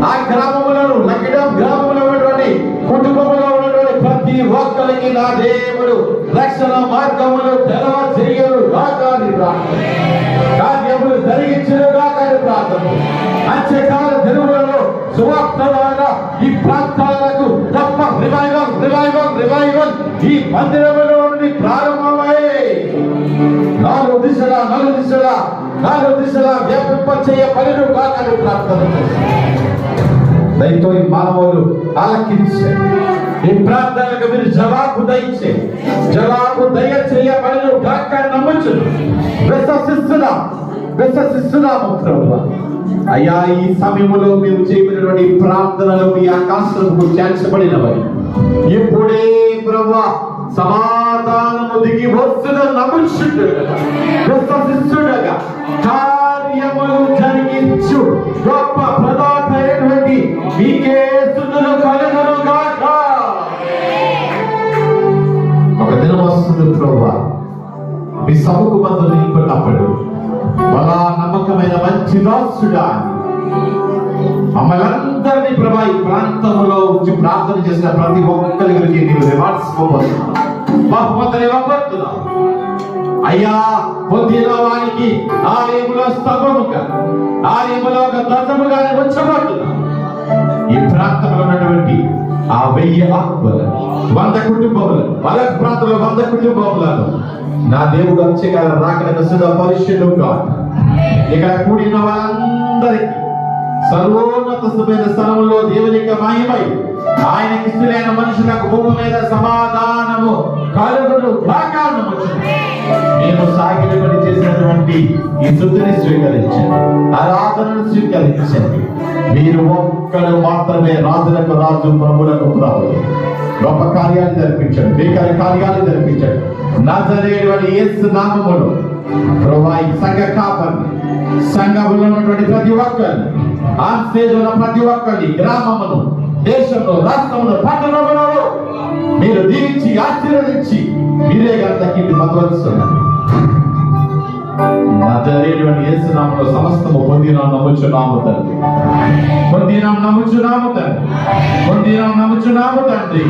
ఆ గ్రామంలో లక్కిడం గ్రామంలో ఉన్నటువంటి కుటుంబంలో ఉన్నటువంటి ప్రతి ఒక్కరికి నా దేవుడు రక్షణ మార్గములు తెలవ చేయరు కాకాని ప్రార్థన, కార్యములు జరిగించరు కాకాని ప్రార్థన. అంత్యకాల దినములలో సువార్తలాగా ఈ ప్రాంతాలకు గొప్ప రివైవల్ రివైవల్ రివైవల్ ఈ మందిరములో నుండి ప్రారంభమై నాలుగు దిశలా వ్యాపింప చేయబడిన కాకాని ప్రార్థన చేస్తారు. దయతో ఈ మానవులు ఆలకించే ఈ ప్రార్థనలకు మీరు జవాబు దయచేయబడిన కాకాని నమ్మచ్చు విశ్వసిస్తున్నాము ప్రభువా. అయ్యా, ఈ సమయంలో మేము చేయబడినటువంటి ప్రార్థనలు మీ ఆకాశంకు చేర్చబడినవి. ఇప్పుడే ప్రభువా సమాధానము దిగి వస్తుందని నమ్ముచుండగా విశ్వసిస్తుండగా కార్యములు జరిగించు గొప్ప ప్రదాతైనటువంటి మీకే స్తుతులు కలుగును గాక. ఒక దినం వస్తుంది ప్రభువా, మీ సముఖ మందు నిలుపున్నప్పుడు బలా నమ్మకమైన మంచి దాసుడా మమ్మల్ందరినీ ప్రభా ఈ ప్రాంతంలో వచ్చి ప్రార్థన చేసిన ప్రతి ఒక్కరికి నీవు రివార్డ్స్ బహుమతులు ఇవ్వబడుతున్నావు. అయ్యా, పొందిన వారికి ఆలయములో స్తంభముగా ఆలయములో ఒక ధ్వజముగానే ఉంచబడుతున్నావు. ఈ ప్రాంతంలో ఉన్నటువంటి ఆ 1000 ఆత్మలు 100 కుటుంబములు వాళ్ళ ప్రాంతంలో 100 కుటుంబములను నా దేవుడు వచ్చేకాల రాకడ పరిశుద్ధంగా ఇక్కడ కూడిన వాళ్ళందరికీ సర్వోన్నతమైన స్థలంలో దేవునికి మహిమై ఆయనకి ఇష్టమైన మనుషులకు భూమి మీద సమాధానము కలుగును కారణం వచ్చింది. నేను సాగిలపడి చేసినటువంటి ఈ స్తుతిని స్వీకరించండి, ఆరాధనను స్వీకరించండి. మీరు ఒక్కరు మాత్రమే రాజులకు రాజు, ప్రభులకు ప్రభువు. గొప్ప కార్యాలు జరిపించండి, భీకర కార్యాలు జరిపించండి. నజరేయుడైన యేసు నామములో ప్రభువా ఈ సంఘ కాపరిని, సంఘములో ఉన్నటువంటి ప్రతి ఒక్కరిని, ఆ స్టేజ్ ఉన్న ప్రతి ఒక్కరిని, గ్రామమును, దేశంలో, రాష్ట్రంలో, పట్టణంలో మీరు దీవించి ఆశీర్వదించి మీరే గంటకి మద్దతున్నారు. నజరేయుడైన యేసు నామములో సమస్తము పొందినాం నమ్ముచున్నాము తండ్రి, పొందినాం నమ్ముచున్నాము తండ్రి, పొందినాం నమ్ముచున్నాము తండ్రి.